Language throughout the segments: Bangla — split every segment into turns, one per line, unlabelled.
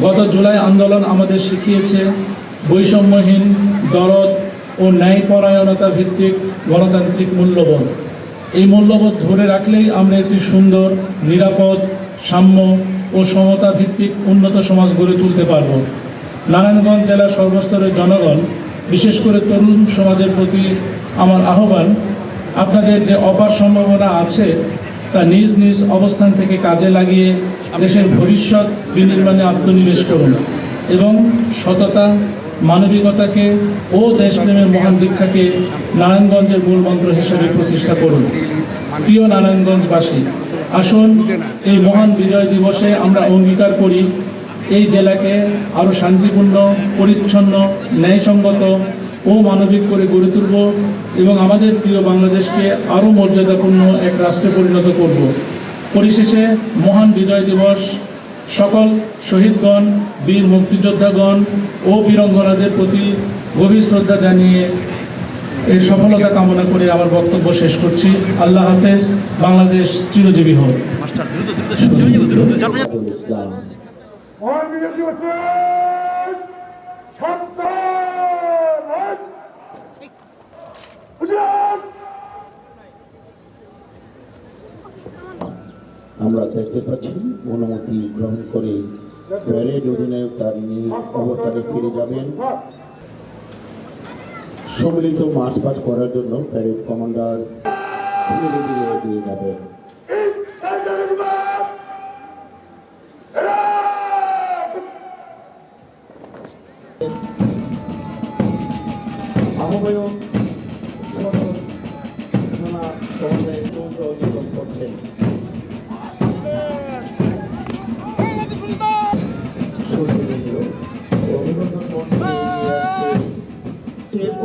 গত জুলাই আন্দোলন আমাদের শিখিয়েছে বৈষম্যহীন, দরদ ও ন্যায়পরায়ণতা ভিত্তিক গণতান্ত্রিক মূল্যবোধ। এই মূল্যবোধ ধরে রাখলেই আমরা একটি সুন্দর, নিরাপদ, সাম্য ও সমতা ভিত্তিক উন্নত সমাজ গড়ে তুলতে পারব। নারায়ণগঞ্জ জেলার সর্বস্তরের জনগণ, বিশেষ করে তরুণ সমাজের প্রতি আমার আহ্বান, আপনাদের যে অপার সম্ভাবনা আছে তা নিজ নিজ অবস্থান থেকে কাজে লাগিয়ে দেশের ভবিষ্যৎ বিনির্মাণে আত্মনিবেশ করুন এবং সততা, মানবিকতাকে ও দেশপ্রেমের মহান দীক্ষাকে নারায়ণগঞ্জের মূলমন্ত্র হিসেবে প্রতিষ্ঠা করুন। প্রিয় নারায়ণগঞ্জবাসী, আসুন এই মহান বিজয় দিবসে আমরা অঙ্গীকার করি এই জেলাকে আরও শান্তিপূর্ণ, পরিচ্ছন্ন, ন্যায়সঙ্গত ও মানবিক করে গড়ে তুলব এবং আমাদের প্রিয় বাংলাদেশকে আরও মর্যাদাপূর্ণ এক রাষ্ট্রে পরিণত করব। পরিশেষে মহান বিজয় দিবস সকল শহীদগণ, বীর মুক্তিযোদ্ধাগণ ও বীরঙ্গনাদের প্রতি গভীর শ্রদ্ধা জানিয়ে এর সফলতা কামনা করে আমার বক্তব্য শেষ করছি। আল্লাহ হাফেজ। বাংলাদেশ চিরজীবী হোক।
আমরা দেখতে পাচ্ছি অনুমতি গ্রহণ করে প্যারেড অধিনায়ক তার নিজ অবস্থানে ফিরে যাবেন। সম্মিলিত মার্চ পাস করার জন্য প্যারেড কমান্ডার এগিয়ে যাবেন। আহ্বায়ক করছেন।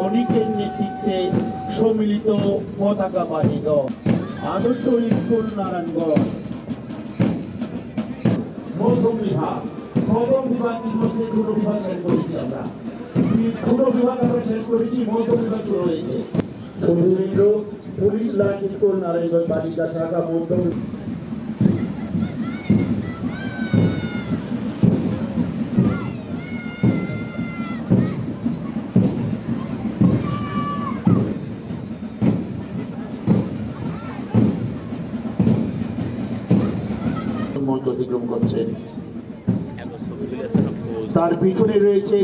অনেকের নেতৃত্বে সম্মিলিত পতাকা বাহিনী দল আদর্শ স্কুল নারায়ণগঞ্জ মধ্যম বিভাগ, নবম বিভাগ মধ্যে ছোট বিভাগ শেষ করেছি। আমরা ছোট বিভাগ আমরা শেষ করেছি, মধ্যম বিভাগ শুরু হয়েছে। সম্মিলিত পুলিশ লাইন স্কুল নারায়ণগঞ্জ বালিকা শাখা মধ্যম মঞ্চ অতিক্রম করছেন। তার পিছনে রয়েছে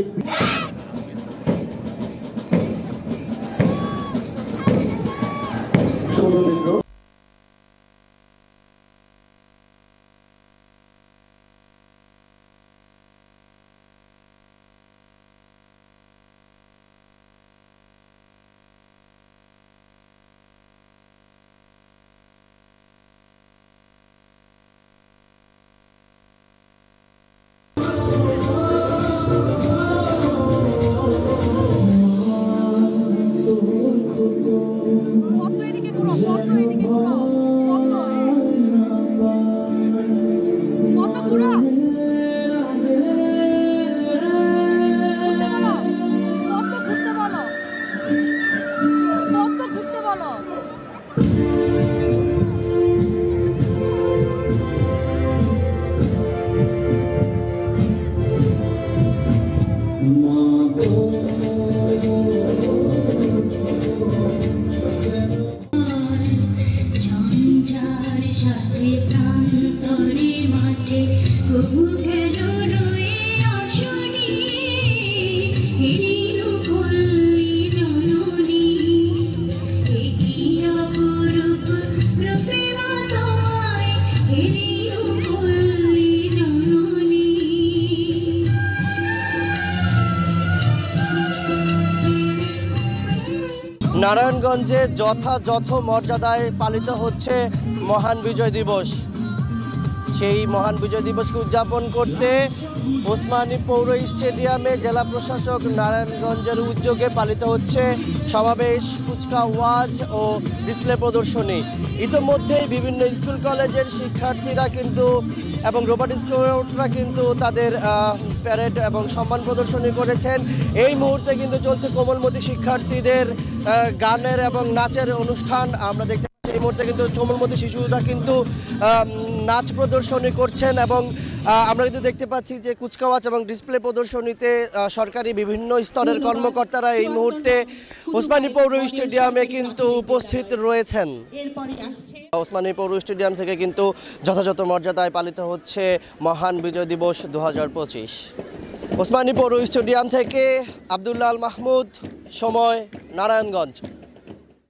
নারায়ণগঞ্জে যথাযথ মর্যাদায় পালিত হচ্ছে মহান বিজয় দিবস। সেই মহান বিজয় দিবসকে উদযাপন করতে ওসমানী পৌর স্টেডিয়ামে জেলা প্রশাসক নারায়ণগঞ্জের উদ্যোগে পালিত হচ্ছে সমাবেশ, কুচকাওয়াজ ও ডিসপ্লে প্রদর্শনী। ইতোমধ্যেই বিভিন্ন স্কুল কলেজের শিক্ষার্থীরা কিন্তু এবং রোবট স্কাউটরা কিন্তু তাদের প্যারেড এবং সম্মান প্রদর্শনী করেছেন। এই মুহূর্তে কিন্তু চলছে কোমলমতি শিক্ষার্থীদের গানের এবং নাচের অনুষ্ঠান। আমরা দেখতে পাচ্ছি এই মুহূর্তে কিন্তু কোমলমতি শিশুরা কিন্তু নাচ প্রদর্শনী করছেন এবং আমরা কিন্তু দেখতে পাচ্ছি যে কুচকাওয়াজ এবং ডিসপ্লে প্রদর্শনীতে সরকারি বিভিন্ন স্তরের কর্মকর্তারা এই মুহূর্তে ওসমানী পৌর স্টেডিয়ামে কিন্তু উপস্থিত রয়েছেন। ওসমানী পৌর স্টেডিয়াম থেকে কিন্তু যথাযথ মর্যাদায় পালিত হচ্ছে মহান বিজয় দিবস 2025। ওসমানী পৌর স্টেডিয়াম থেকে আব্দুল্লাহ আল মাহমুদ, সময়, নারায়ণগঞ্জ।